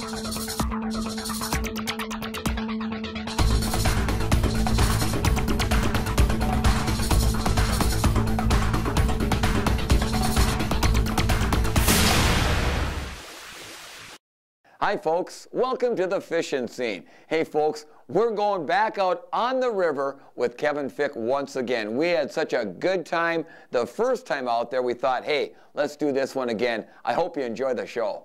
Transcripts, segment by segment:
Hi folks, welcome to the fishing scene. Hey folks, we're going back out on the river with Kevin Fick once again. We had such a good time the first time out there. We thought, hey, let's do this one again. I hope you enjoy the show.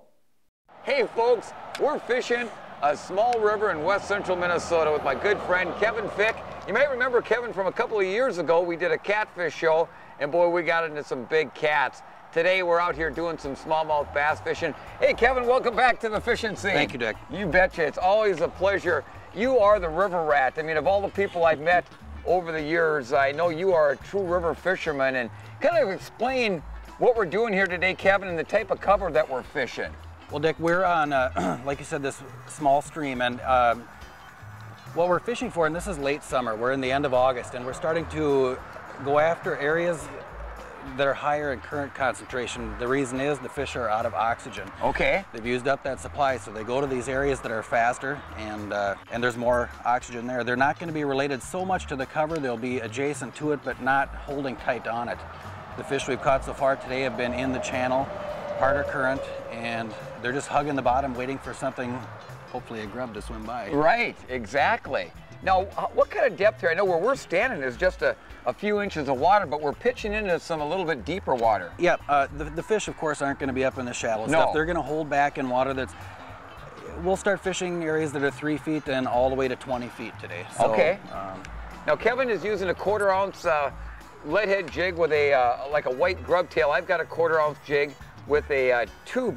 Hey folks, we're fishing a small river in west central Minnesota with my good friend Kevin Fick. You may remember Kevin from a couple of years ago. We did a catfish show and boy, we got into some big cats. Today we're out here doing some smallmouth bass fishing. Hey Kevin, welcome back to the fishing scene. Thank you, Dick. You betcha, it's always a pleasure. You are the river rat. I mean, of all the people I've met over the years, I know you are a true river fisherman. And kind of explain what we're doing here today, Kevin, and the type of cover that we're fishing. Well, Dick, we're on, like you said, this small stream, and what we're fishing for, and this is late summer, we're in the end of August, and we're starting to go after areas that are higher in current concentration. The reason is the fish are out of oxygen. Okay. They've used up that supply, so they go to these areas that are faster, and there's more oxygen there. They're not going to be related so much to the cover. They'll be adjacent to it, but not holding tight on it. The fish we've caught so far today have been in the channel, harder current, and they're just hugging the bottom, waiting for something, hopefully a grub, to swim by. Right, exactly. Now, what kind of depth here? I know where we're standing is just a few inches of water, but we're pitching into some a little bit deeper water. Yeah, the fish, of course, aren't going to be up in the shallow stuff. They're going to hold back in water that's... We'll start fishing areas that are 3 feet and all the way to 20 feet today. So, okay. Now, Kevin is using a 1/4 ounce lead head jig with a like a white grub tail. I've got a 1/4 ounce jig with a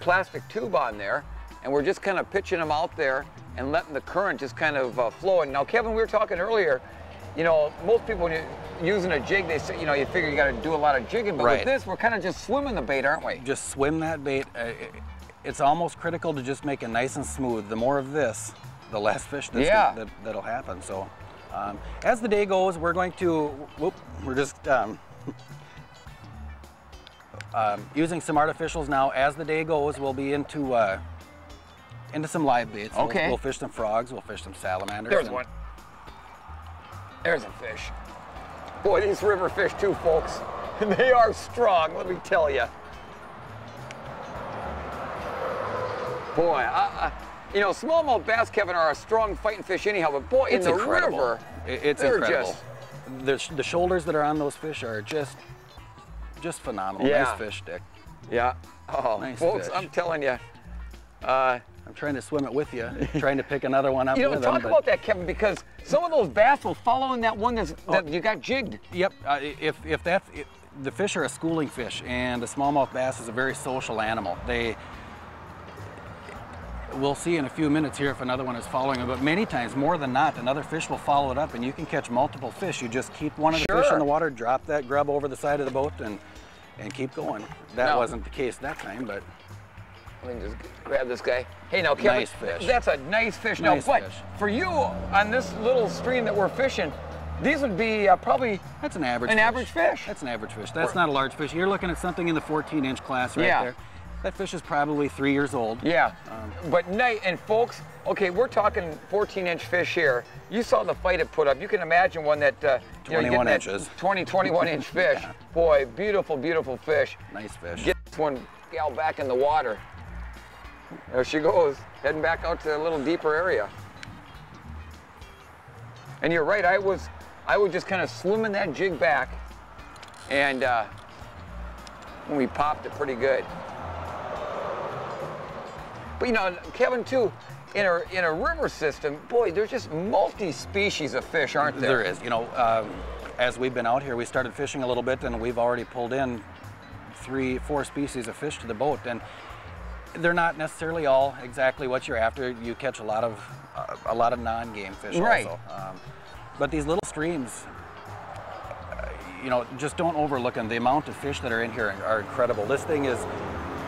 plastic tube on there, and we're just kind of pitching them out there and letting the current just kind of flow. And now, Kevin, we were talking earlier, you know, most people when you're using a jig, they say, you know, you figure you got to do a lot of jigging, but with this, we're kind of just swimming the bait, aren't we? Just swim that bait. It's almost critical to just make it nice and smooth. The more of this, the less fish that'll happen. So, as the day goes, we're going to, we're just using some artificials now. As the day goes, we'll be into some live baits. Okay. We'll fish some frogs, we'll fish some salamanders. There's one. There's a fish. Boy, these river fish too, folks. They are strong, let me tell you. Boy, you know, smallmouth bass, Kevin, are a strong fighting fish anyhow, but boy, in the river, it's incredible. The shoulders that are on those fish are just phenomenal. Yeah. Nice fish, Dick. Yeah. Oh, nice folks, fish. I'm telling you. I'm trying to swim it with you, trying to pick another one up. You know, talk about that, Kevin, because some of those bass will follow in that one that you got jigged. Yep. If the fish are a schooling fish, and the smallmouth bass is a very social animal. We'll see in a few minutes here if another one is following it, but many times, more than not, another fish will follow it up, and you can catch multiple fish. You just keep one of the fish in the water, drop that grub over the side of the boat, and keep going. That wasn't the case that time, but... Let me just grab this guy. Hey, now, Kevin, nice fish. That's a nice fish. Nice now, but fish. for you, on this little stream that we're fishing, these would be probably... That's an average fish. That's an average fish. That's not a large fish. You're looking at something in the 14-inch class right there. That fish is probably 3 years old. Yeah, but night, and folks, okay, we're talking 14-inch fish here. You saw the fight it put up. You can imagine one that 21 inches. 21-inch fish. Yeah. Boy, beautiful, beautiful fish. Nice fish. Get this one gal back in the water. There she goes, heading back out to a little deeper area. And you're right, I was just kind of swimming that jig back, and when we popped it pretty good. But you know, Kevin, too, in a river system, boy, there's just multi-species of fish, aren't there? There is. You know, as we've been out here, we started fishing a little bit, and we've already pulled in 3-4 species of fish to the boat, and they're not necessarily all exactly what you're after. You catch a lot of non-game fish also. But these little streams, you know, just don't overlook them. The amount of fish that are in here are incredible. This thing is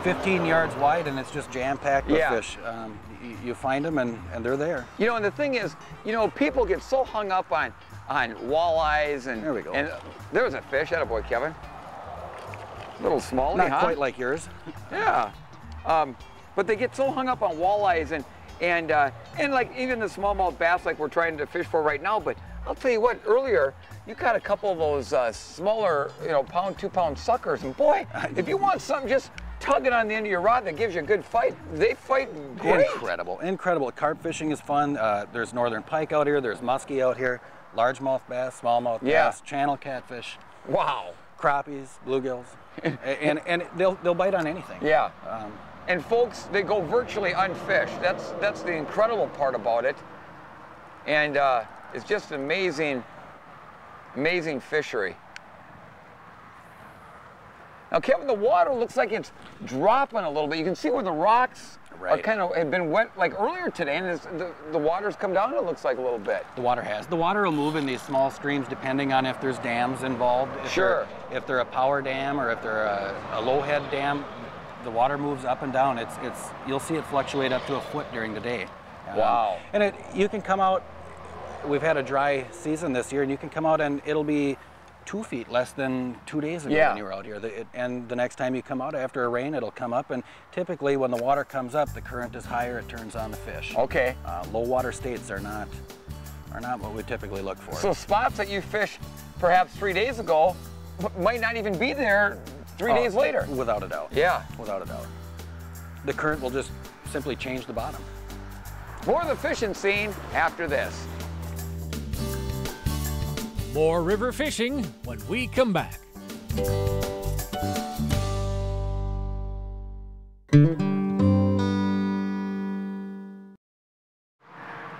15 yards wide, and it's just jam-packed with fish. You find them, and they're there. You know, and the thing is, you know, people get so hung up on walleyes, and there we go. And there was a fish, attaboy, Kevin. A little smallie, Not quite like yours. Yeah. But they get so hung up on walleyes, and and like even the smallmouth bass like we're trying to fish for right now. But I'll tell you what, earlier you caught a couple of those smaller, you know, pound, 2 pound suckers, and boy, if you want something just tugging on the end of your rod that gives you a good fight, they fight great. Incredible, incredible. Carp fishing is fun. There's northern pike out here, there's muskie out here, largemouth bass, smallmouth bass, channel catfish. Wow. Crappies, bluegills, and they'll bite on anything. Yeah. And folks, they go virtually unfished. That's the incredible part about it. And it's just an amazing, amazing fishery. Now, Kevin, the water looks like it's dropping a little bit. You can see where the rocks are kind of have been wet like earlier today, and the water's come down, it looks like a little bit. The water has. The water will move in these small streams depending on if there's dams involved. If they're a power dam or if they're a low head dam, the water moves up and down. You'll see it fluctuate up to a foot during the day. Wow. And you can come out, we've had a dry season this year, and you can come out and it'll be 2 feet less than 2 days ago when you were out here. And the next time you come out after a rain, it'll come up, and typically when the water comes up, the current is higher, it turns on the fish. Okay. Low water states are not what we typically look for. So spots that you fished perhaps 3 days ago might not even be there 3 days later. Without a doubt. Yeah. Without a doubt. The current will just simply change the bottom. More of the fishing scene after this. More river fishing when we come back.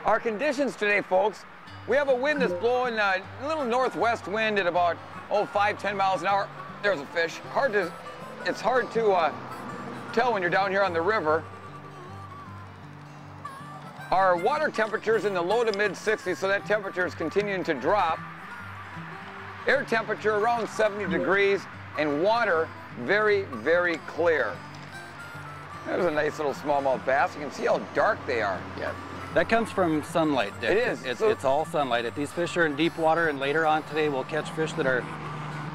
Our conditions today, folks, we have a wind that's blowing a little northwest wind at about 5-10 miles an hour. There's a fish. It's hard to tell when you're down here on the river. Our water temperature is in the low to mid 60s, so that temperature is continuing to drop. Air temperature around 70 degrees, and water very, very clear. There's a nice little smallmouth bass. You can see how dark they are. Yeah. That comes from sunlight, Dick. It is. It's all sunlight. If these fish are in deep water, and later on today we'll catch fish that are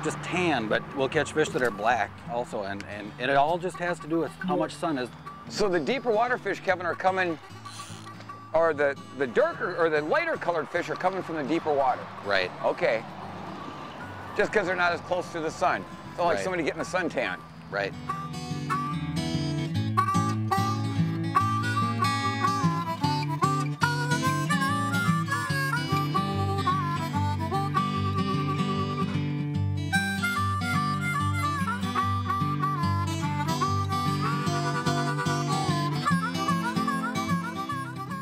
just tan, but we'll catch fish that are black also, and it all just has to do with how much sun is. So the deeper water fish, Kevin, are coming, or the darker or the lighter colored fish are coming from the deeper water. Right. Okay. Just because they're not as close to the sun. It's not like somebody getting a suntan. Right.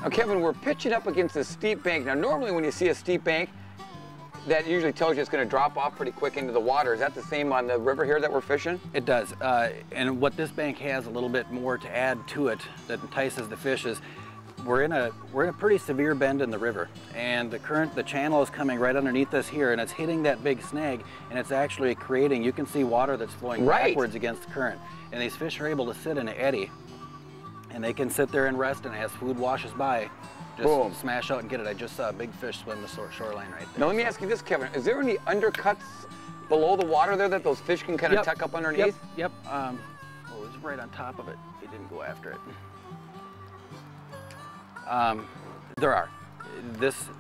Now, Kevin, we're pitching up against a steep bank. Now, normally when you see a steep bank, that usually tells you it's going to drop off pretty quick into the water. Is that the same on the river here that we're fishing? It does. And what this bank has a little bit more to add to it that entices the fish is we're in a pretty severe bend in the river, and the channel is coming right underneath us here, and it's hitting that big snag, and it's actually creating, you can see water that's flowing backwards against the current. And these fish are able to sit in an eddy, and they can sit there and rest, and as food washes by, just smash out and get it. I just saw a big fish swim the shoreline right there. Now let me ask you this, Kevin. Is there any undercuts below the water there that those fish can kind of tuck up underneath? Yep. Well, it was right on top of it. He didn't go after it. There are.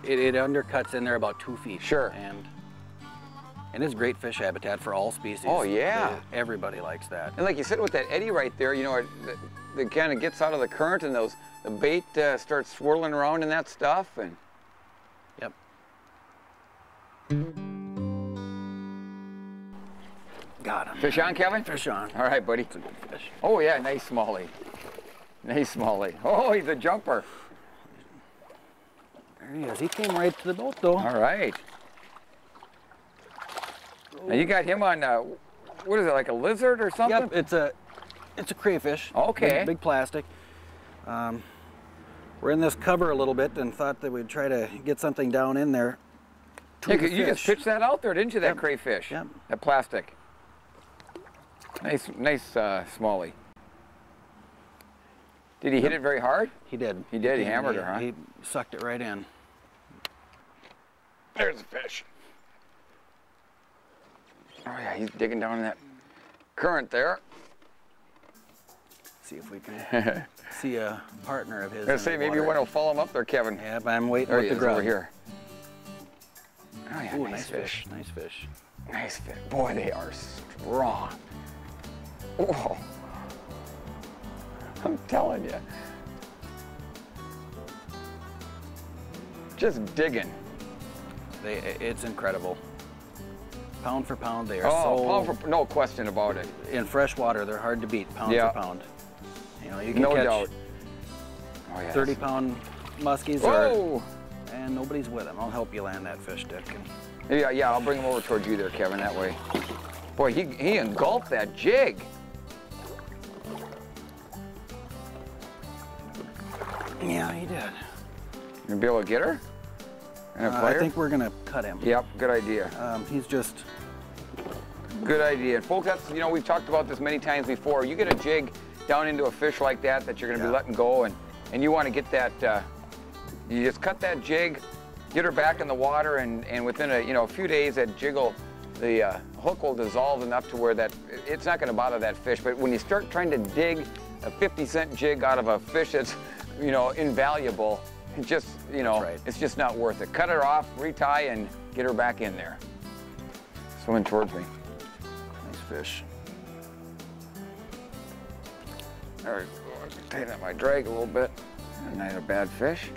It undercuts in there about 2 feet. Sure. And it's great fish habitat for all species. Oh, yeah. Everybody likes that. And like you said with that eddy right there, you know, it kind of gets out of the current, and the bait starts swirling around in that stuff. And yep. Got him. Fish on, Kevin? Fish on. All right, buddy. It's a good fish. Oh, yeah, nice smallie. Nice smallie. Oh, he's a jumper. There he is. He came right to the boat, though. All right. Now you got him on, what is it, like a lizard or something? Yep, it's a crayfish. Okay. Big plastic. We're in this cover a little bit and thought that we'd try to get something down in there. Yeah, you just pitched that out there, didn't you, that crayfish? Yep. That plastic. Nice smallie. Did he hit it very hard? He did. He did, he hammered her, huh? He sucked it right in. There's the fish. Oh yeah, he's digging down in that current there. See if we can see a partner of his. I was gonna say, maybe you want to follow him up there, Kevin. Yeah, but I'm waiting There with he the is, grub. over here. Oh yeah, Ooh, nice fish. Nice fish. Nice fish. Boy, they are strong. Oh, I'm telling you. Just digging. It's incredible. Pound for pound, they are pound for, no question about it. In fresh water, they're hard to beat, pound Yeah. for pound. You know, you can No catch doubt. Oh, yes. 30-pound muskies, Whoa! and nobody's with them. I'll help you land that fish, Dick. And Yeah, I'll bring him over towards you there, Kevin, that way. Boy, he engulfed that jig. yeah, he did. You gonna be able to get her? And a I player? think we're gonna cut him. Yep, good idea. He's just, Good idea. And folks, that's, you know, we've talked about this many times before. You get a jig down into a fish like that you're gonna be letting go, and you wanna get that, you just cut that jig, get her back in the water, and within a few days that jig will, the hook will dissolve enough to where that it's not going to bother that fish. But when you start trying to dig a 50-cent jig out of a fish that's invaluable, it just it's just not worth it. Cut her off, retie, and get her back in there. Swimming towards me. nice fish. There we go. Tighten up my drag a little bit. Not a bad fish.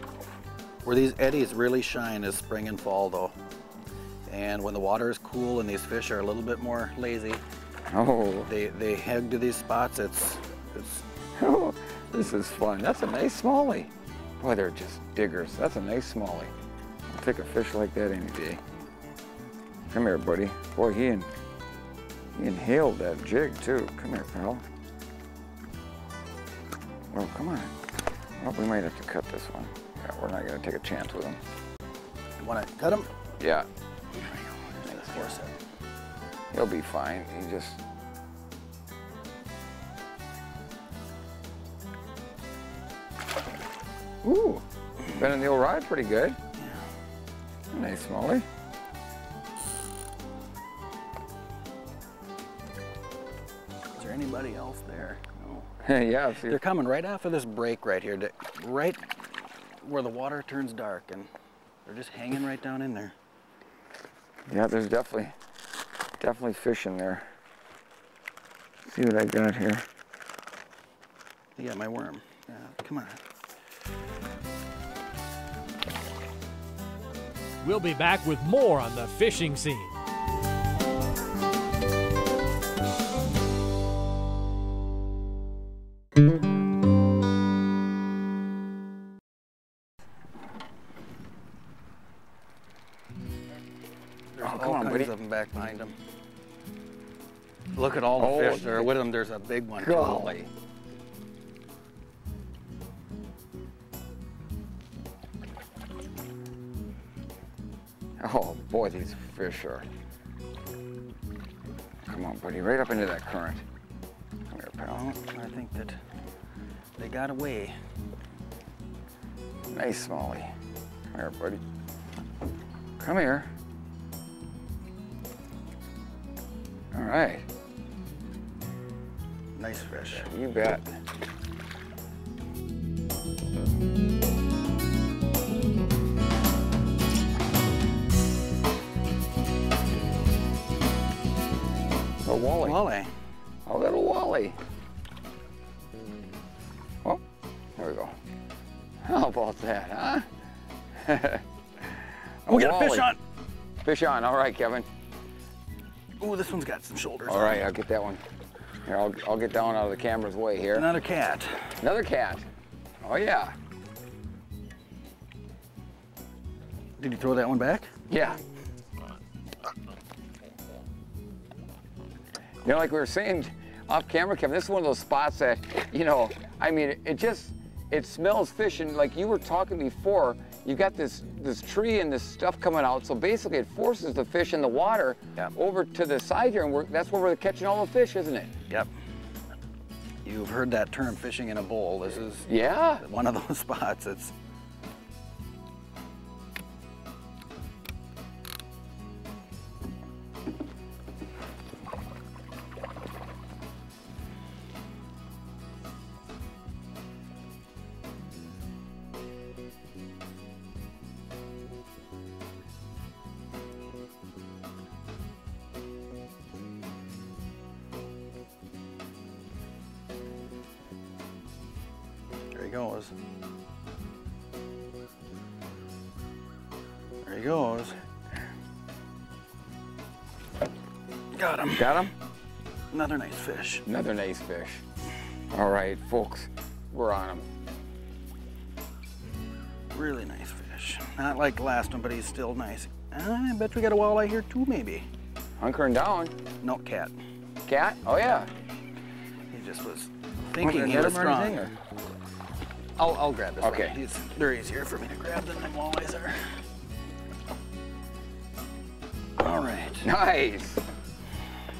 Where these eddies really shine is spring and fall, though. And when the water is cool and these fish are a little bit more lazy, Oh, they head to these spots. It's oh, this is fun. That's a nice smallie. Boy, they're just diggers. That's a nice smallie. I'll take a fish like that any day. Come here, buddy. Boy, he inhaled that jig too. Come here, pal. Well, come on. Well, we might have to cut this one. Yeah, we're not gonna take a chance with him. you want to cut them? Yeah, Force it. he'll be fine. He just. Ooh, bending the old rod pretty good. Nice smallie. Is there anybody else there? No. Yeah, see. They're coming right off of this break right here, right where the water turns dark, and they're just hanging right down in there. Yeah, there's definitely fish in there. See what I got here. Yeah, my worm. Yeah, come on. We'll be back with more on the fishing scene. There's come all on, kinds buddy. of them back behind them. Look at all the Oh, fish that are with them. There's a big one too. Golly. Oh boy, these fish are. Come on, buddy, right up into that current. Come here, pal. Well, I think that they got away. Nice smallie. Come here, buddy. Come here. All right. Nice fish. You bet. A walleye. Walleye. A little walleye. Oh, there we go. How about that, huh? We got a fish walleye. on. Fish on. All right, Kevin. Ooh, this one's got some shoulders. All right, I'll get that one. Here, I'll get down out of the camera's way here. Another cat. Another cat. Oh yeah. Did you throw that one back? Yeah. You know, like we were saying off camera, Kevin, this is one of those spots that, I mean, it smells fish, and like you were talking before, you got this tree and this stuff coming out, so basically it forces the fish in the water over to the side here, and that's where we're catching all the fish, isn't it? Yep. You've heard that term, fishing in a bowl. This is one of those spots. It's goes. There he goes. Got him. Got him? Another nice fish. Another nice fish. All right, folks, we're on him. Really nice fish. Not like the last one, but he's still nice. I bet we got a walleye here too, maybe. Hunkering down. No, cat. Cat? Oh, yeah. He just was thinking he was strong. I'll grab this Okay. one. They're easier for me to grab than the walleyes are. All right. Nice.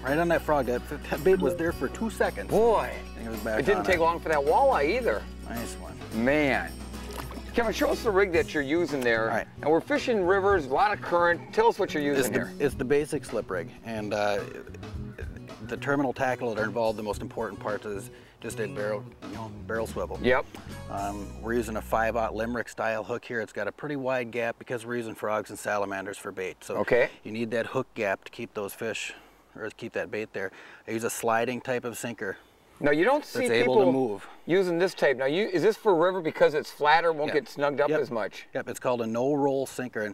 Right on that frog. That bait was there for 2 seconds. Boy, And he was back it didn't on take it. long for that walleye either. Nice one. Man. Kevin, show us the rig that you're using there. All right. And we're fishing rivers, a lot of current. Tell us what you're using here. It's the basic slip rig, and the terminal tackle that are involved, the most important part is just a barrel swivel. Yep. We're using a 5/0 Limerick style hook here. It's got a pretty wide gap because we're using frogs and salamanders for bait. So Okay. you need that hook gap to keep those fish, or keep that bait there. I use a sliding type of sinker. Now, you don't see That's able to people move. using this type. Now, is this for river because it's flatter, won't get snugged up as much? Yep, it's called a no-roll sinker. And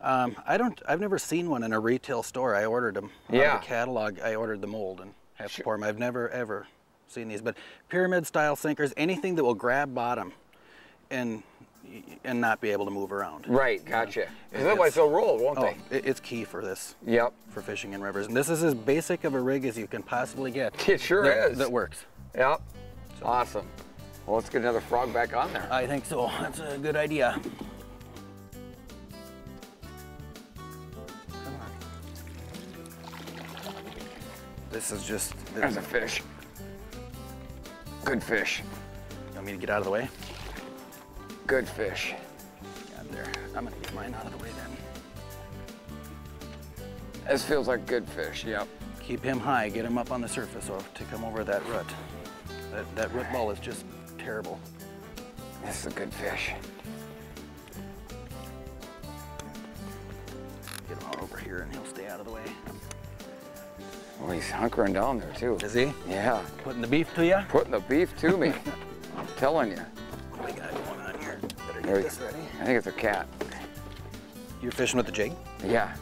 I've never seen one in a retail store. I ordered them out of the catalog. I ordered the mold and have to pour them. I've never, ever seen these. But pyramid-style sinkers, anything that will grab bottom and not be able to move around. Right, gotcha. Because otherwise they'll roll, won't they? It's key for this. Yep. For fishing in rivers. And this is as basic of a rig as you can possibly get. It sure is. That works. Yep. Awesome. Well, let's get another frog back on there. I think so. That's a good idea. Come on. This is just... There's a fish. Good fish. You want me to get out of the way? Good fish. Got there. I'm gonna get mine out of the way then. This feels like good fish, yep. Keep him high, get him up on the surface or to come over that rut. That root ball is just terrible. This is a good fish. Get him out over here and he'll stay out of the way. Well, he's hunkering down there too. Is he? Yeah. Putting the beef to you? Putting the beef to me. I'm telling you. What do we got going on here? Better There get this ready. I think it's a cat. You're fishing with the jig? Yeah.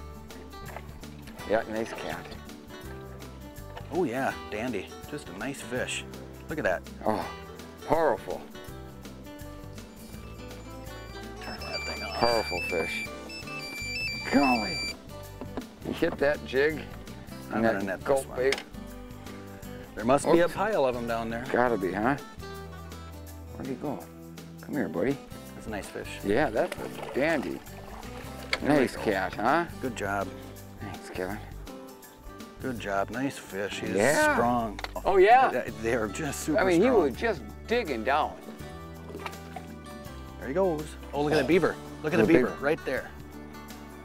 Yeah, nice cat. Oh yeah, dandy. Just a nice fish. Look at that. Oh, powerful. Turn that thing off. Powerful fish. Golly. You hit that jig I'm and gonna net that this gulp one. bait. There must be a Oops. pile of them down there. Gotta be, huh? Where'd he go? Come here, buddy. That's a nice fish. Yeah, that's a dandy. Nice cat, huh? Good job. Thanks, Kevin. Good job. Nice fish. He's Yeah. strong. Oh, yeah? They are just super I mean, strong. he was just digging down. There he goes. Oh, look at the beaver. Look at the The beaver beaver. right there.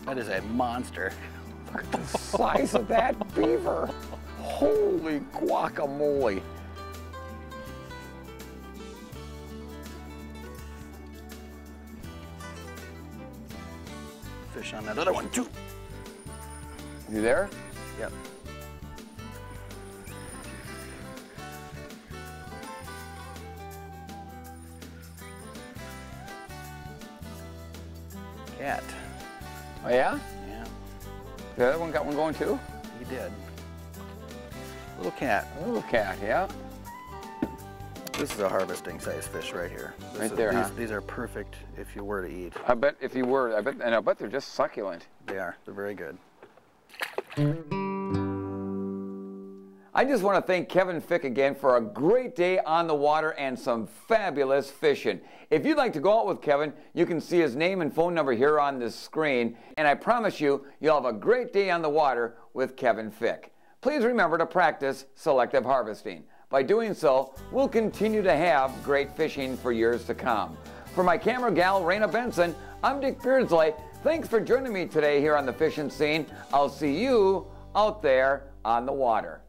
That is a monster. Look at the size of that beaver. Holy guacamole. Fish on that other one too. You there? Yep. Cat. Oh, yeah? Yeah, The other one got one going too? he did. Little cat. A little cat, yeah. This is a harvesting size fish right here. Right there, huh? These are perfect if you were to eat. I bet if you were, I bet they're just succulent. They are. They're very good. I just want to thank Kevin Fick again for a great day on the water and some fabulous fishing. If you'd like to go out with Kevin, you can see his name and phone number here on this screen, and I promise you, you'll have a great day on the water with Kevin Fick. Please remember to practice selective harvesting. By doing so, we'll continue to have great fishing for years to come. For my camera gal, Raina Benson, I'm Dick Beardsley. Thanks for joining me today here on the Fishing Scene. I'll see you out there on the water.